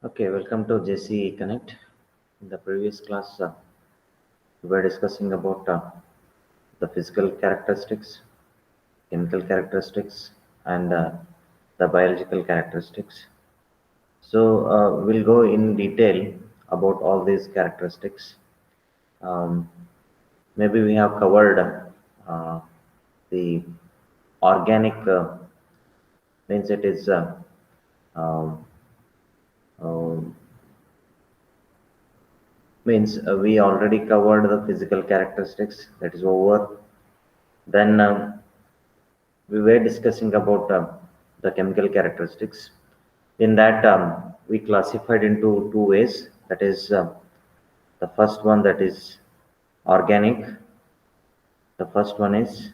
Okay, welcome to JC Connect. In the previous class, we were discussing about the physical characteristics, chemical characteristics, and the biological characteristics. So, we'll go in detail about all these characteristics. Um, Maybe we have covered the organic means it is um, um, means we already covered the physical characteristics, that is over. Then we were discussing about the chemical characteristics. In that, we classified into two ways. That is, the first one, that is organic. The first one is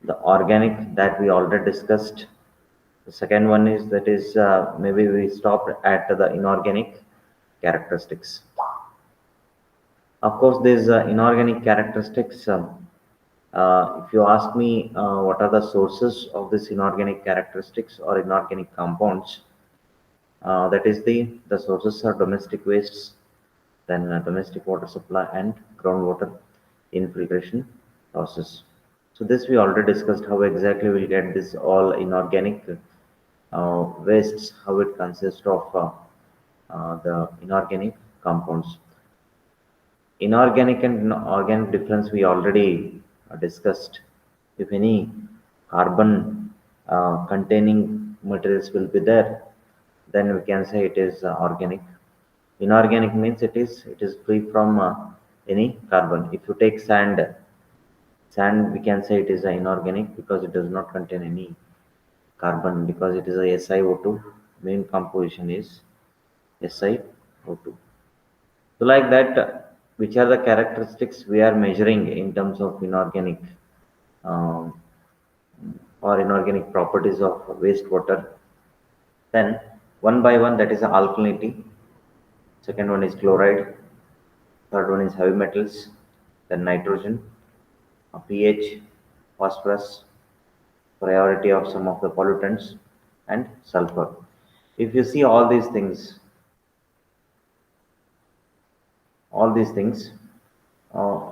the organic that we already discussed. The second one is that is maybe we stopped at the inorganic characteristics. Of course, these inorganic characteristics. If you ask me what are the sources of these inorganic characteristics or inorganic compounds, that is the sources are domestic wastes, then domestic water supply and groundwater infiltration process. So this we already discussed how exactly we'll get this all inorganic wastes, how it consists of the inorganic compounds. Inorganic and organic difference we already discussed. If any carbon containing materials will be there, then we can say it is organic. Inorganic means it is free from any carbon. If you take sand we can say it is inorganic because it does not contain any carbon because it is a SiO2. Main composition is SiO2. So like that, which are the characteristics we are measuring in terms of inorganic um, or inorganic properties of wastewater? Then one by one, that is alkalinity. Second one is chloride. Third one is heavy metals. Then nitrogen, pH, phosphorus, priority of some of the pollutants, and sulfur. If you see all these things, uh,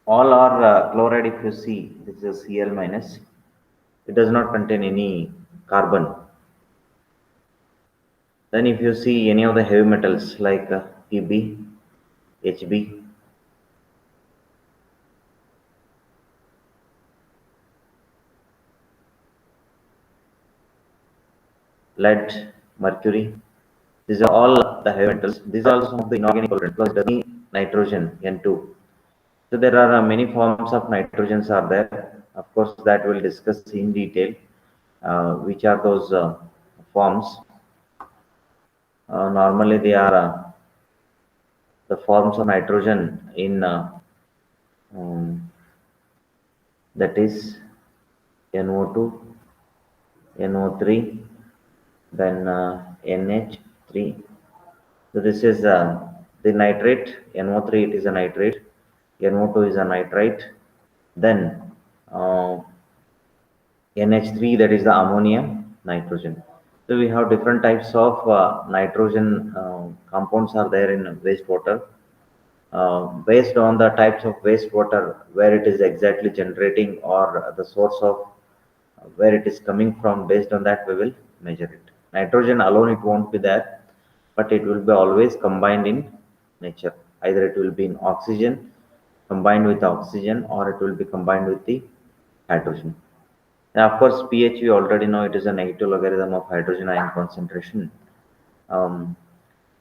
all are chloride. If you see, this is Cl minus. It does not contain any carbon. Then if you see any of the heavy metals like Pb, Hb, lead, mercury, these are all the heavy metals. These are also some of the inorganic pollutants because it does nitrogen N2. So there are many forms of nitrogens are there. Of course, that we'll discuss in detail. Which are those forms? Normally, they are the forms of nitrogen in um, that is NO2, NO3, then NH3. So this is the nitrate. NO3 it is a nitrate. NO2 is a nitrite. Then uh, NH3 that is the ammonium nitrogen. So we have different types of nitrogen compounds are there in wastewater. Based on the types of wastewater where it is exactly generating or the source of where it is coming from, based on that we will measure it. Nitrogen alone it won't be there, but it will be always combined in nature. Either it will be in oxygen, combined with oxygen, or it will be combined with the hydrogen. And of course, pH we already know it is a negative logarithm of hydrogen ion concentration. Um,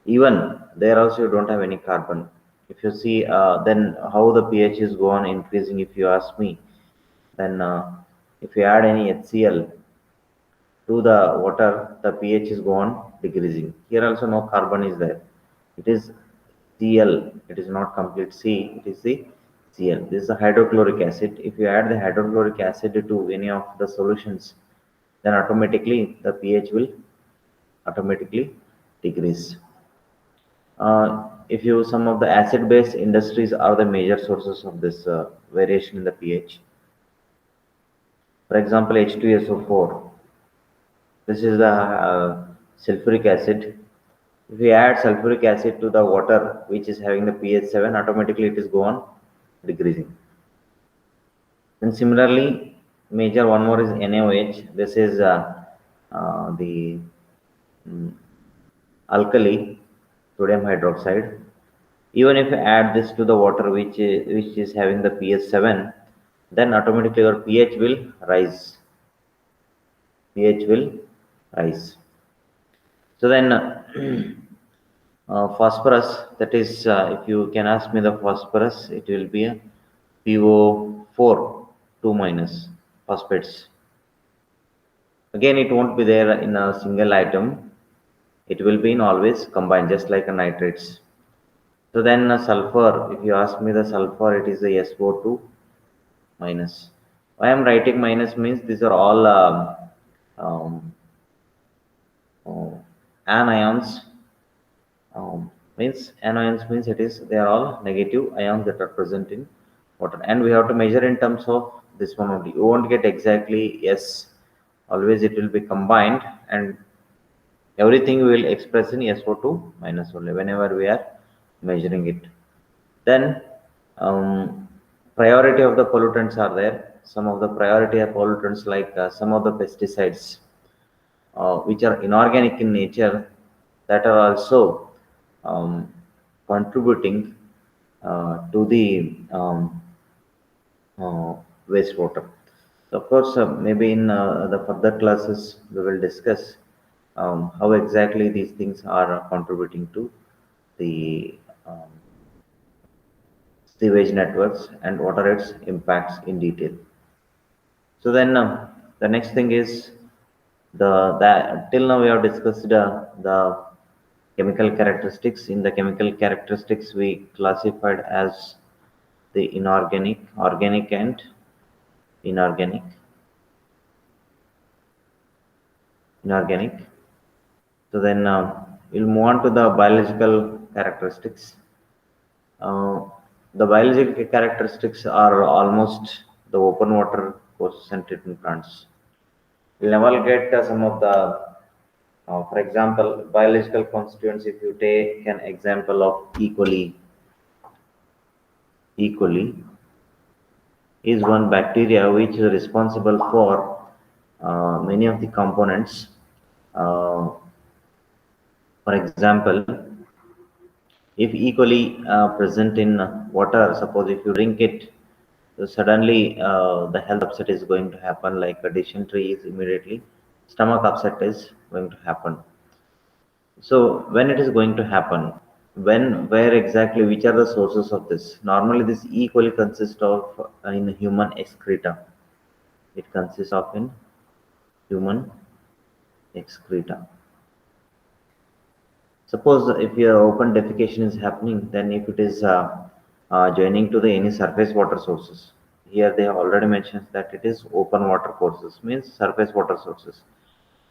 Even there also you don't have any carbon. If you see, then how the pH is go on increasing. If you ask me, then if you add any HCl to the water, the pH is go on decreasing. Here also no carbon is there. It is Cl. It is not complete C. It is the Cl. This is the hydrochloric acid. If you add the hydrochloric acid to any of the solutions, then automatically the pH will automatically decrease. If you some of the acid-based industries are the major sources of this variation in the pH. For example, H2SO4. This is the sulfuric acid. If we add sulfuric acid to the water which is having the pH 7, automatically it is go on decreasing. Then similarly, major one more is NaOH. This is the mm, alkali, sodium hydroxide. Even if you add this to the water which is having the pH 7, then automatically your pH will rise. pH will rise. So then phosphorus, that is, if you can ask me the phosphorus, it will be a PO4 2 minus phosphates. Again, it won't be there in a single item. It will be in always combined, just like a nitrates. So then sulfur, if you ask me the sulfur, it is the SO2 minus. Why I am writing minus means these are all um, uh, anions. Means anions means it is they are all negative ions that are present in water, and we have to measure in terms of this one only. You won't get exactly yes. Always it will be combined, and everything we will express in SO2 minus only whenever we are measuring it. Then priority of the pollutants are there. Some of the priority of pollutants like some of the pesticides which are inorganic in nature that are also um, contributing to the uh, wastewater. So of course, maybe in the further classes we will discuss how exactly these things are contributing to the sewage networks and what are its impacts in detail. So then the next thing is that till now we have discussed the chemical characteristics. In the chemical characteristics, we classified as the inorganic, organic, and inorganic. Inorganic. So then we'll move on to the biological characteristics. Uh, the biological characteristics are almost the open water courses and treatment plants. We'll never get some of the, for example, biological constituents. If you take an example of E. coli, E. coli is one bacteria which is responsible for many of the components. Uh, for example, if E. coli present in water, suppose if you drink it, so suddenly the health upset is going to happen, like a dysentery is immediately, stomach upset is going to happen. So when it is going to happen, when, where exactly, which are the sources of this? Normally, this E. coli consists of in human excreta. It consists of in human excreta. Suppose if your open defecation is happening, then if it is joining to the any surface water sources, here they have already mentioned that it is open water courses, means surface water sources.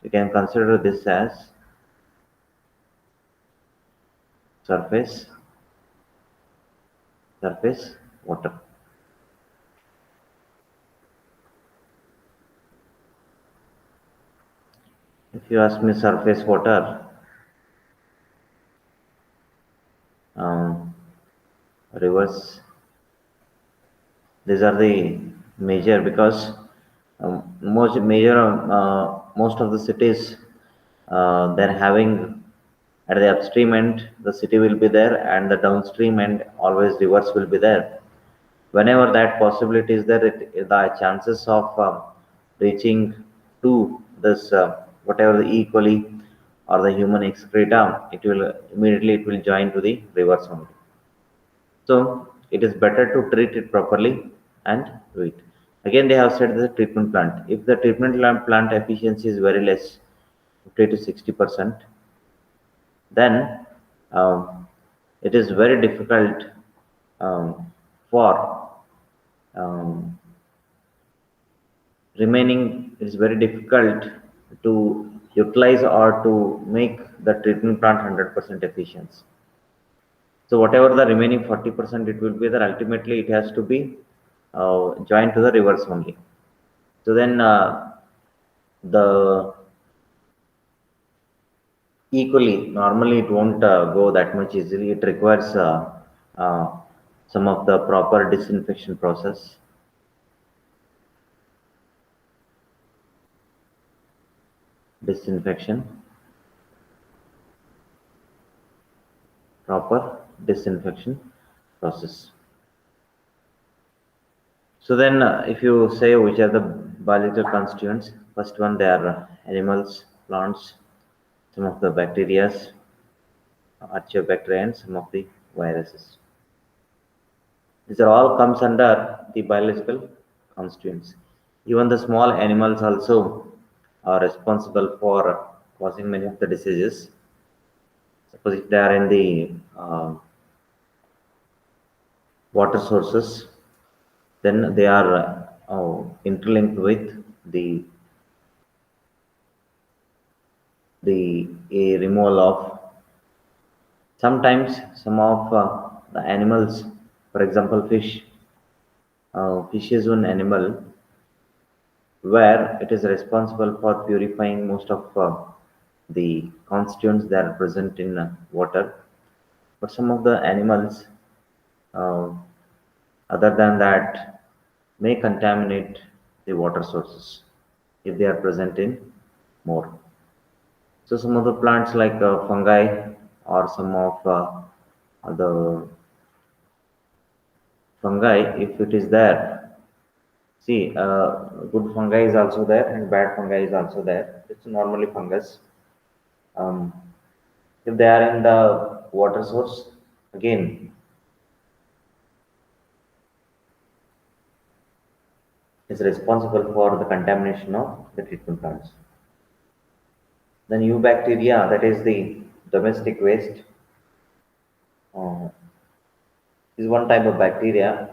We can consider this as surface surface water. If you ask me surface water, um, rivers, these are the major because most of the cities they're having at the upstream end the city will be there and the downstream end always rivers will be there. Whenever that possibility is there, the chances of reaching to this whatever the E. coli or the human excreta, it will join to the rivers only. So it is better to treat it properly and do it. Again, they have said the treatment plant. If the treatment plant efficiency is very less, 50 to 60%, then um, it is very difficult um, for um, remaining. It is very difficult to utilize or to make the treatment plant 100% efficient. So whatever the remaining 40% it will be there, ultimately it has to be joined to the rivers only. So then the equally. Normally, it won't go that much easily. It requires uh, some of the proper disinfection process. Disinfection, proper disinfection process. So then, if you say which are the biological constituents, first one they are animals, plants, some of the bacteria, archaeobacteria, and some of the viruses. These are all comes under the biological constituents. Even the small animals also are responsible for causing many of the diseases. Suppose if they are in the water sources, then they are interlinked with the a removal of sometimes some of the animals, for example, fish. Fish is one animal where it is responsible for purifying most of the constituents that are present in water. But some of the animals, uh, other than that, may contaminate the water sources if they are present in more. So some of the plants like fungi or some of the fungi, if it is there, see, good fungi is also there and bad fungi is also there. It's normally fungus. Um, if they are in the water source, again, is responsible for the contamination of the treatment plants. Then eubacteria, that is the domestic waste, uh, is one type of bacteria.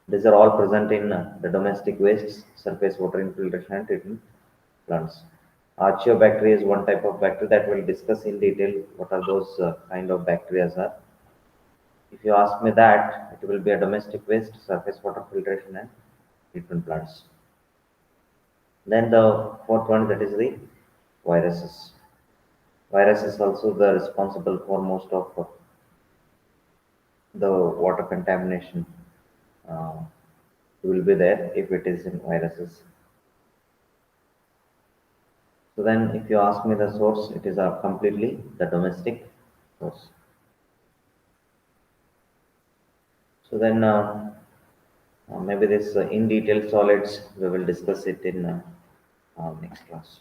These are all present in the domestic wastes, surface water infiltration and treatment plants. Archaeobacteria is one type of bacteria that we'll discuss in detail what are those kind of bacteria are. If you ask me that, it will be a domestic waste, surface water filtration and treatment plants. Then the fourth one that is the viruses. Virus is also the responsible for most of the water contamination uh, will be there if it is in viruses. So then if you ask me the source, it is completely the domestic source. So then maybe this in detail solids, we will discuss it in next class.